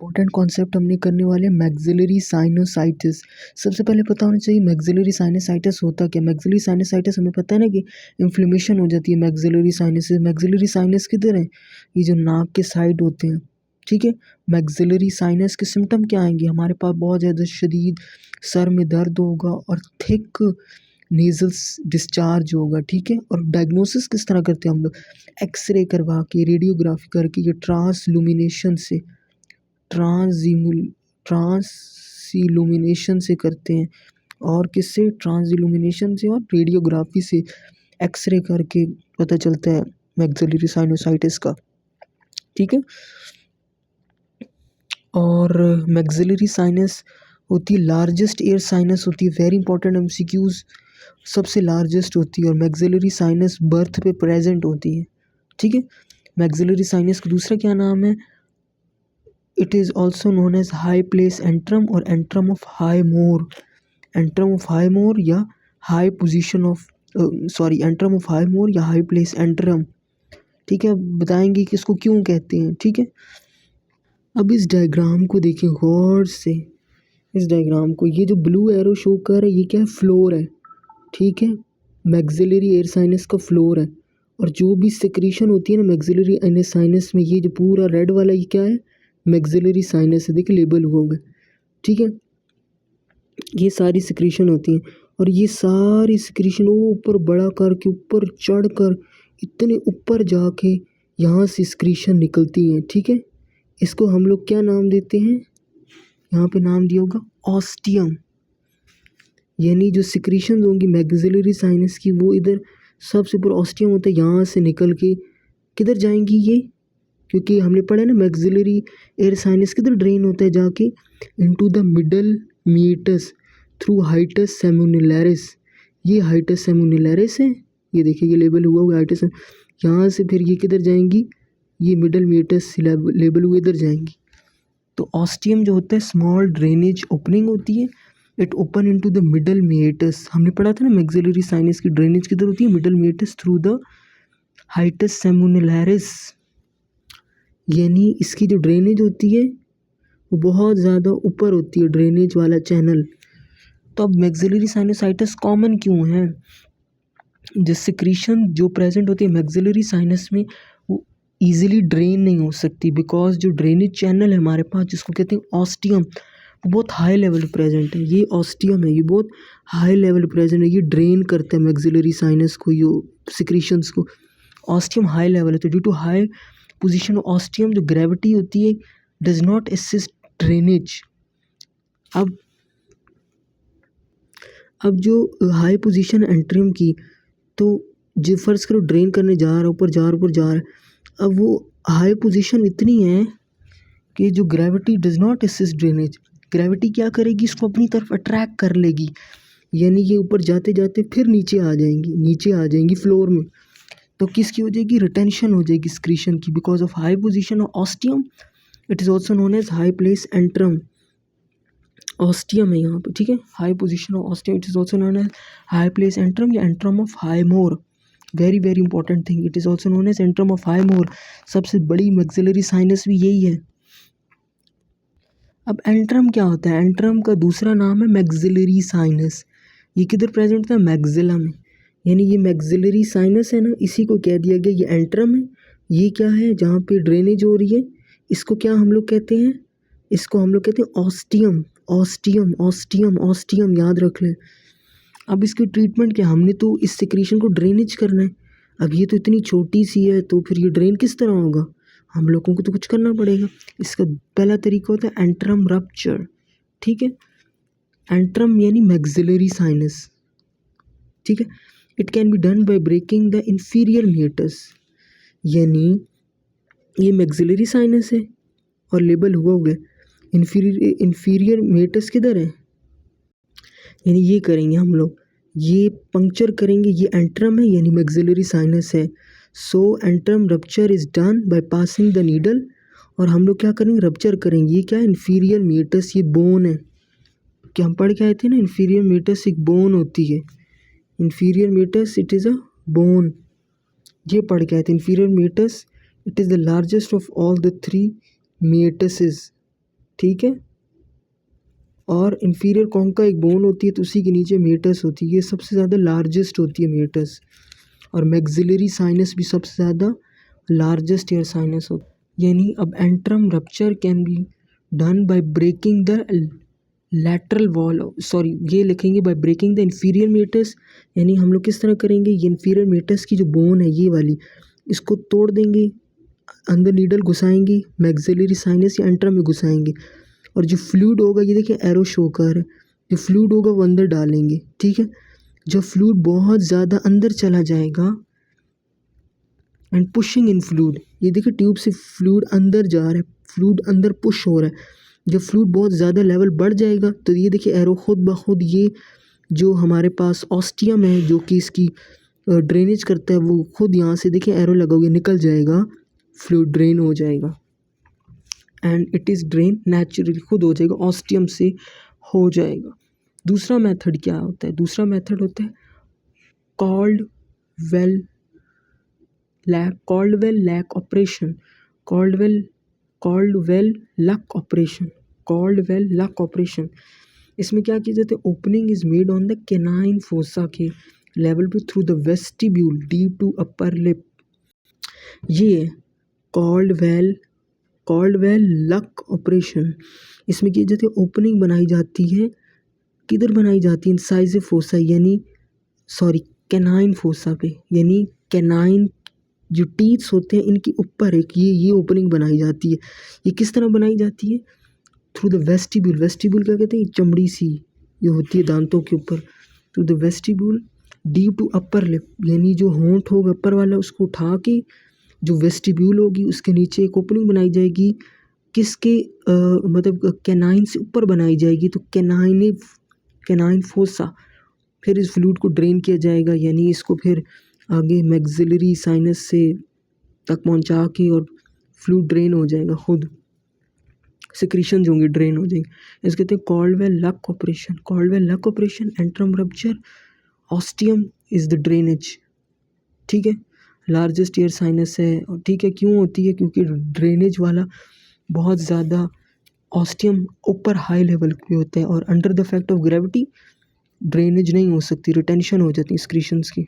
Important concept हमने करने वाले हैं मैक्सिलरी साइनोसाइटिस। सबसे पहले पता होना चाहिए मैक्सिलरी साइनोसाइटिस होता क्या। मैक्सिलरी साइनोसाइटिस हमें पता है ना कि इन्फ्लेमेशन हो जाती है मैक्सिलरी साइनस से। मैक्सिलरी साइनस किधर है, ये जो नाक के साइड होते हैं, ठीक है। मैक्सिलरी साइनस के सिम्टम क्या आएंगे, हमारे पास बहुत ज़्यादा शदीद सर में दर्द होगा और थिक नेजल डिस्चार्ज होगा, ठीक है। और डायग्नोसिस किस तरह करते हैं हम लोग, एक्सरे करवा के, रेडियोग्राफी करके, ये ट्रांसल्यूमिनेशन से ट्रांसइल्यूमिनेशन से करते हैं। और किससे, ट्रांसइल्यूमिनेशन से और रेडियोग्राफी से एक्सरे करके पता चलता है मैक्सिलरी साइनोसाइटिस का, ठीक है। और मैक्सिलरी साइनस होती है लार्जेस्ट एयर साइनस होती है, वेरी इंपॉर्टेंट एमसीक्यूज, सबसे लार्जेस्ट होती है। और मैक्सिलरी साइनस बर्थ पे प्रेजेंट होती है, ठीक है। मैक्सिलरी साइनस का दूसरा क्या नाम है, it is also known as high place antrum और antrum of Highmore. Antrum of Highmore या high position of antrum of Highmore या हाई प्लेस एंट्रम, ठीक है। बताएंगे कि इसको क्यों कहते हैं, ठीक है। अब इस डायग्राम को देखें गौर से, इस डायग्राम को, ये जो ब्लू एरो शो कर रहा है ये क्या है, फ्लोर है, ठीक है। मैक्सिलरी एयर साइनस का फ्लोर है। और जो भी सिक्रीशन होती है ना मैक्सिलरी एयर साइनस में, ये जो पूरा रेड वाला ये क्या है, मैक्सिलरी साइनस है, देखिए लेबल हुआ हुआ है, ठीक है। ये सारी सिक्रीशन होती हैं और ये सारी सिक्रीशन वो ऊपर बड़ा करके ऊपर चढ़ कर इतने ऊपर जाके यहाँ से सिक्रीशन निकलती हैं, ठीक है। इसको हम लोग क्या नाम देते हैं, यहाँ पे नाम दिया होगा ऑस्टियम। यानी जो सिक्रीशन होंगी मैक्सिलरी साइनस की वो इधर सबसे ऊपर ऑस्टियम होता है, यहाँ से निकल के किधर जाएंगी ये, क्योंकि हमने पढ़ा ना मैक्सिलरी एयर साइनस किधर ड्रेन होता है जाके, into the middle meatus through hiatus semilunaris. ये हाइटस सेमुनिलरिस है, ये देखिए ये लेबल हुआ हुआ हाइटस, यहाँ से फिर ये किधर जाएंगी, ये मिडल मीटस लेबल हुए इधर जाएंगी। तो ऑस्टियम जो होता है स्मॉल ड्रेनेज ओपनिंग होती है, it open into the middle meatus. हमने पढ़ा था ना मैक्सिलरी साइनस की ड्रेनेज किधर होती है, middle meatus through the hiatus semilunaris. यानी इसकी जो ड्रेनेज होती है वो बहुत ज़्यादा ऊपर होती है, ड्रेनेज वाला चैनल। तो अब मैक्सिलरी साइनोसाइटिस कॉमन क्यों है, जो सिक्रीशन जो प्रेजेंट होती है मैक्सिलरी साइनस में वो ईजिली ड्रेन नहीं हो सकती, बिकॉज जो ड्रेनेज चैनल है हमारे पास जिसको कहते हैं ऑस्टियम, वो बहुत हाई लेवल पे प्रेजेंट है। ये ऑस्टियम है, ये बहुत हाई लेवल प्रेजेंट है, ये ड्रेन करता है मैक्सिलरी साइनस को, ये सिक्रीशंस को। ऑस्टियम हाई लेवल है, तो due to high position of ostium जो ग्रेविटी होती है डज नॉट असिस्ट ड्रेनेज। अब जो हाई पोजीशन एंट्रम की, तो जो फर्स्ट करो ड्रेन करने जा रहा है, ऊपर जा रहा है, ऊपर जा रहा है, अब वो हाई पोजीशन इतनी है कि जो gravity does not assist drainage, gravity क्या करेगी, इसको अपनी तरफ अट्रैक्ट कर लेगी। यानी ये ऊपर जाते जाते फिर नीचे आ जाएंगी फ्लोर में। तो किसकी हो जाएगी, रिटेंशन हो जाएगी सिक्रीशन की, because of high position of ostium. It is also known as high place antrum. Ostium है यहाँ पे, ठीक है, high position of ostium, it is also known as high place antrum या antrum of Highmore. Very very important thing, it is also known as antrum of Highmore. सबसे बड़ी maxillary sinus भी यही है। अब antrum क्या होता है, एंट्रम का दूसरा नाम है मैक्सिलरी साइनस। ये किधर प्रेजेंट होता है, मैक्सिला में। यानी ये मैक्सिलरी साइनस है ना, इसी को कह दिया गया ये एंट्रम है। ये क्या है, जहाँ पे ड्रेनेज हो रही है, इसको क्या हम लोग कहते हैं, इसको हम लोग कहते हैं ऑस्टियम। ऑस्टियम ऑस्टियम ऑस्टियम याद रख लें। अब इसकी ट्रीटमेंट क्या, हमने तो इस सिक्रीशन को ड्रेनेज करना है। अब ये तो इतनी छोटी सी है, तो फिर ये ड्रेन किस तरह होगा, हम लोगों को तो कुछ करना पड़ेगा। इसका पहला तरीका होता है एंट्रम रप्चर, ठीक है। एंट्रम यानी मैक्सिलरी साइनस, ठीक है। It can be done by breaking the inferior meatus. यानी ये मैक्सिलरी साइनस है और लेबल हुआ हुआ है इंफीरियर मीटस किधर है, यानी ये करेंगे हम लोग, ये पंक्चर करेंगे, ये एंट्रम है यानी मैक्सिलरी साइनस है। So antrum rupture is done by passing the needle. और हम लोग क्या करेंगे, रप्चर करेंगे। ये क्या है, इंफीरियर मीटस, ये बोन है, क्या हम पढ़ के आए थे ना, इंफीरियर मीटस एक बोन होती है। Inferior meatus it is a bone, ये पढ़ के आए थे। Inferior meatus it is the largest of all the three meatuses, ठीक है। और इन्फीरियर कॉन्का एक बोन होती है, तो उसी के नीचे मेटस होती है, ये सबसे ज़्यादा लार्जेस्ट होती है मेटस। और मैक्सिलरी साइनस भी सबसे ज़्यादा लार्जेस्ट ईयर साइनस हो। यानी अब antrum rupture can be done by breaking the lateral wall, sorry ये लिखेंगे by breaking the inferior meatus. यानी हम लोग किस तरह करेंगे, ये इन्फीरियर मेटस की जो बोन है ये वाली, इसको तोड़ देंगे, अंदर नीडल घुसाएंगे, मैक्सिलरी साइनस या एंट्रम में घुसाएंगे, और जो फ्लूइड होगा, ये देखिए एरो शो कर रहा है, जो फ्लूइड होगा वो अंदर डालेंगे, ठीक है। जब फ्लूइड बहुत ज़्यादा अंदर चला जाएगा, एंड पुशिंग इन फ्लूइड, ये देखिए ट्यूब से फ्लूइड अंदर जा रहा है, फ्लूइड अंदर पुश हो रहा है। जब फ्लूइड बहुत ज़्यादा लेवल बढ़ जाएगा, तो ये देखिए एरो खुद ब खुद, ये जो हमारे पास ऑस्टियम है जो कि इसकी ड्रेनेज करता है, वो खुद यहाँ से देखिए एरो लगा हुआ निकल जाएगा, फ्लूइड ड्रेन हो जाएगा, and it is drain naturally, खुद हो जाएगा, ऑस्टियम से हो जाएगा। दूसरा मेथड क्या होता है, दूसरा मेथड होता है Caldwell Luc operation, Caldwell Luc operation. इसमें क्या किया जाता है, opening is made on the canine fossa के लेवल पे through the vestibule deep to upper lip. ये कॉल्डवेल लक ऑपरेशन, इसमें किया जाता है, ओपनिंग बनाई जाती है, किधर बनाई जाती है, इंसाइज फोसा, यानी सॉरी कैनाइन फोसा पे, यानी कैनाइन जो टीथ्स होते हैं इनके ऊपर एक ये ओपनिंग बनाई जाती है। ये किस तरह बनाई जाती है, थ्रू द वेस्टिब्यूल। वेस्टिब्यूल क्या कहते हैं, चमड़ी सी ये होती है दांतों के ऊपर, through the vestibule deep to upper lip, यानी जो होंठ होगा अपर वाला उसको उठा के जो वेस्टिब्यूल होगी उसके नीचे एक ओपनिंग बनाई जाएगी, किसके मतलब कैनाइन से ऊपर बनाई जाएगी, तो कैनाइन फोसा। फिर इस फ्लूइड को ड्रेन किया जाएगा, यानी इसको फिर आगे मैक्सिलरी साइनस से तक पहुंचा के, और फ्लूइड ड्रेन हो जाएगा, खुद सिक्रीशंस होंगे, ड्रेन हो जाएंगे। इसको कहते हैं Caldwell Luc operation. Caldwell Luc operation, antrum rupture, ostium is the drainage, ठीक है। लार्जेस्ट ईयर साइनस है, ठीक है। क्यों होती है, क्योंकि ड्रेनेज वाला बहुत ज़्यादा ऑस्टियम ऊपर हाई लेवल पे होता है, और under the effect of gravity drainage नहीं हो सकती, रिटेंशन हो जाती है सिक्रीशंस की।